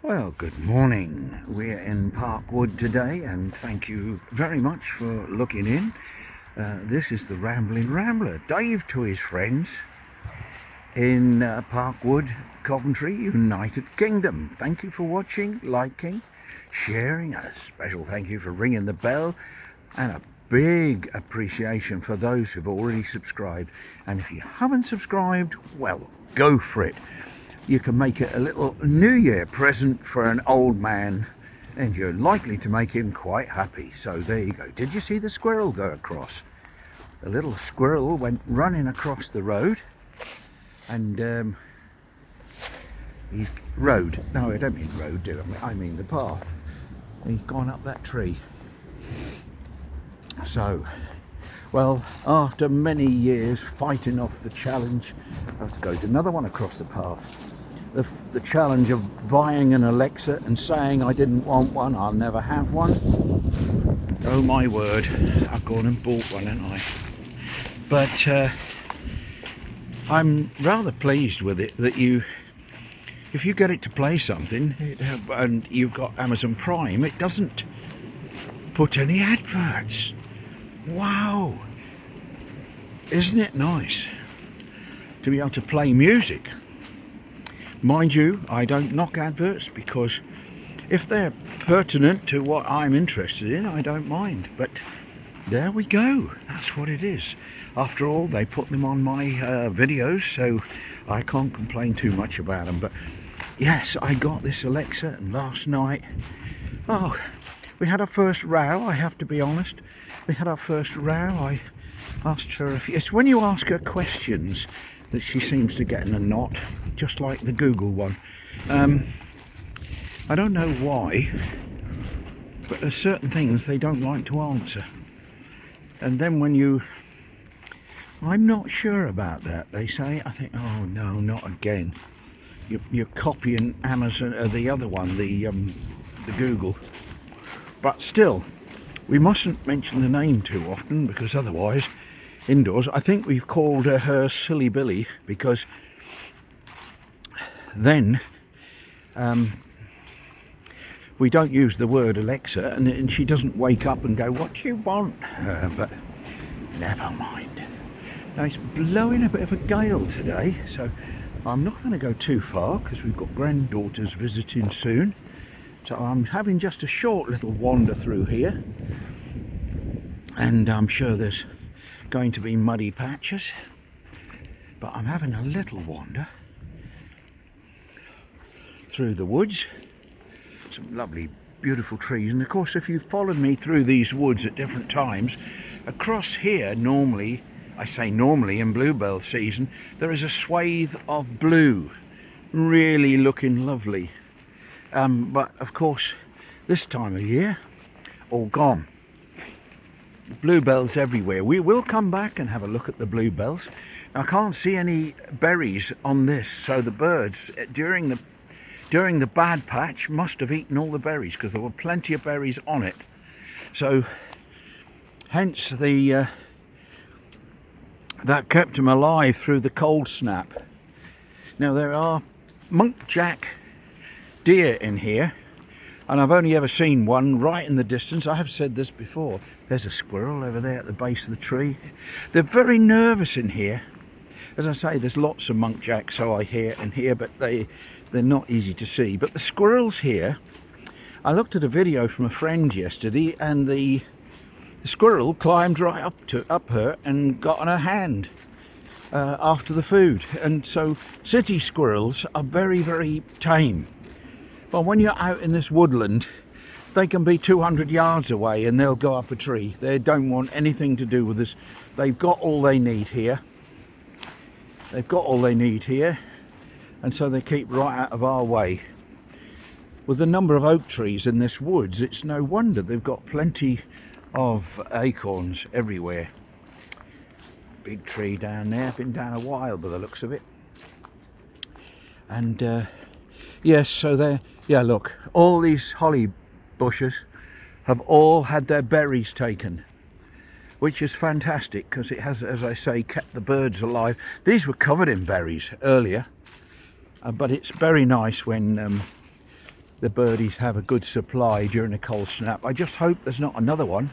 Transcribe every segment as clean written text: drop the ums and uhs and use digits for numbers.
Well, good morning. We're in Parkwood today, and thank you very much for looking in. This is the Rambling Rambler, Dave to his friends in Parkwood, Coventry, United Kingdom. Thank you for watching, liking, sharing. A special thank you for ringing the bell, and a big appreciation for those who've already subscribed. And if you haven't subscribed, well, go for it. You can make it a little New Year present for an old man, and you're likely to make him quite happy. So there you go. Did you see the squirrel go across? The little squirrel went running across the road, and he's road. No, I don't mean road, do I? I mean the path. He's gone up that tree. So, well, after many years fighting off the challenge, goes another one across the path. The challenge of buying an Alexa and saying I didn't want one, I'll never have one. Oh my word, I've gone and bought one, haven't I? But I'm rather pleased with it that if you get it to play something and you've got Amazon Prime, it doesn't put any adverts. Wow, isn't it nice to be able to play music? Mind you, I don't knock adverts, because if they're pertinent to what I'm interested in, I don't mind. But there we go, that's what it is. After all, they put them on my videos, so I can't complain too much about them. But yes, I got this Alexa, and last night, we had our first row, I have to be honest. We had our first row. I asked her if it's when you ask her questions that she seems to get in a knot, just like the Google one. I don't know why, but there's certain things they don't like to answer. And then when I'm not sure about that, they say, I think, oh no, not again. You're copying Amazon, the other one, the Google. But still, we mustn't mention the name too often, because otherwise, indoors, I think we've called her Silly Billy, because then we don't use the word Alexa, and she doesn't wake up and go, what do you want? But never mind. Now it's blowing a bit of a gale today, so I'm not going to go too far, because we've got granddaughters visiting soon. So I'm having just a short little wander through here, and I'm sure there's going to be muddy patches, but I'm having a little wander through the woods. Some lovely beautiful trees, and of course if you followed me through these woods at different times, across here normally, I say normally in bluebell season, there is a swathe of blue, really looking lovely, but of course this time of year all gone. Bluebells everywhere. We will come back and have a look at the bluebells. I can't see any berries on this, so the birds during the bad patch must have eaten all the berries, because there were plenty of berries on it. So hence that kept them alive through the cold snap. Now there are muntjac deer in here, and I've only ever seen one right in the distance. I have said this before. There's a squirrel over there at the base of the tree. They're very nervous in here. As I say, there's lots of muntjac, so I hear and hear, but they're not easy to see. But the squirrels here, I looked at a video from a friend yesterday, and the squirrel climbed right up her and got on her hand after the food. And so city squirrels are very, very tame. But when you're out in this woodland, they can be 200 yards away and they'll go up a tree. They don't want anything to do with this. They've got all they need here. They've got all they need here, and so they keep right out of our way. With the number of oak trees in this woods, it's no wonder they've got plenty of acorns everywhere. Big tree down there, been down a while by the looks of it. And yes, so there, yeah, look, all these holly bushes have all had their berries taken, which is fantastic, because it has, as I say, kept the birds alive. These were covered in berries earlier, but it's very nice when the birdies have a good supply during a cold snap. I just hope there's not another one,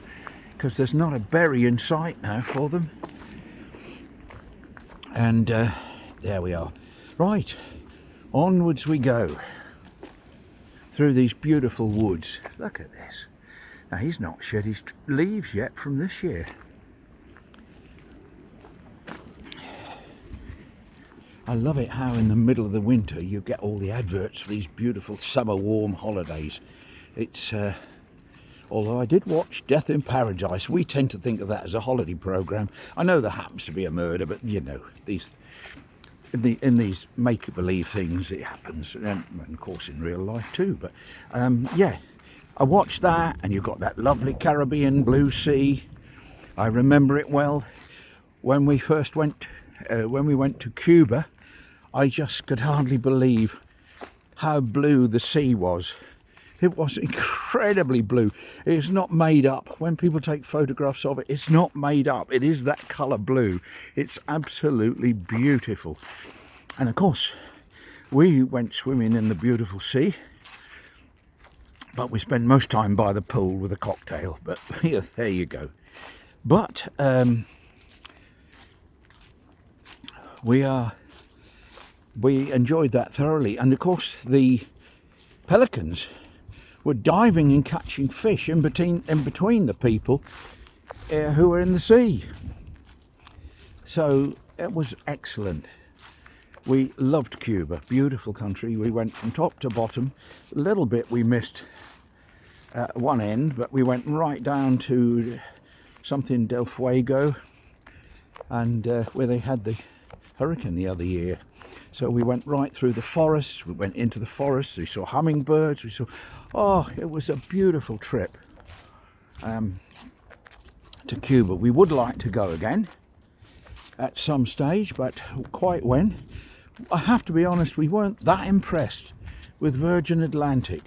because there's not a berry in sight now for them. And there we are. Right, onwards we go through these beautiful woods. Look at this. Now, he's not shed his leaves yet from this year. I love it how in the middle of the winter you get all the adverts for these beautiful summer warm holidays. It's although I did watch Death in Paradise, we tend to think of that as a holiday programme. I know there happens to be a murder, but you know, in these make-believe things it happens, and of course in real life too. But yeah, I watched that, and you've got that lovely Caribbean blue sea. I remember it well. When we first went, when we went to Cuba, I just could hardly believe how blue the sea was. It was incredibly blue. It's not made up. When people take photographs of it, it's not made up. It is that colour blue. It's absolutely beautiful. And of course, we went swimming in the beautiful sea, but we spent most time by the pool with a cocktail. But yeah, there you go. But we enjoyed that thoroughly. And of course, the pelicans were diving and catching fish in between the people who were in the sea. So it was excellent. We loved Cuba, beautiful country. We went from top to bottom. A little bit we missed at one end, but we went right down to something Del Fuego, and where they had the hurricane the other year. So we went right through the forests, we went into the forests, we saw hummingbirds, we saw, oh, it was a beautiful trip to Cuba. We would like to go again at some stage, but quite when. I have to be honest, we weren't that impressed with Virgin Atlantic.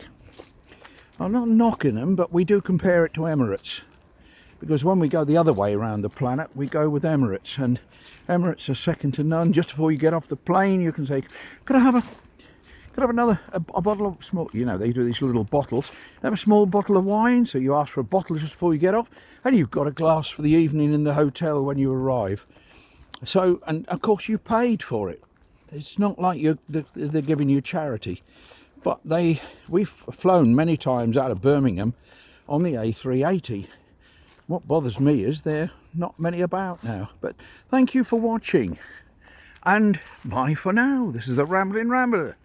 I'm not knocking them, but we do compare it to Emirates. Because when we go the other way around the planet, we go with Emirates, and Emirates are second to none. Just before you get off the plane, you can say, could I have a bottle of small, you know, they do these little bottles, have a small bottle of wine. So you ask for a bottle just before you get off, and you've got a glass for the evening in the hotel when you arrive. So, and of course you paid for it. It's not like they're giving you charity. But we've flown many times out of Birmingham on the A380. What bothers me is there are not many about now. But thank you for watching, and bye for now. This is the Rambling Rambler.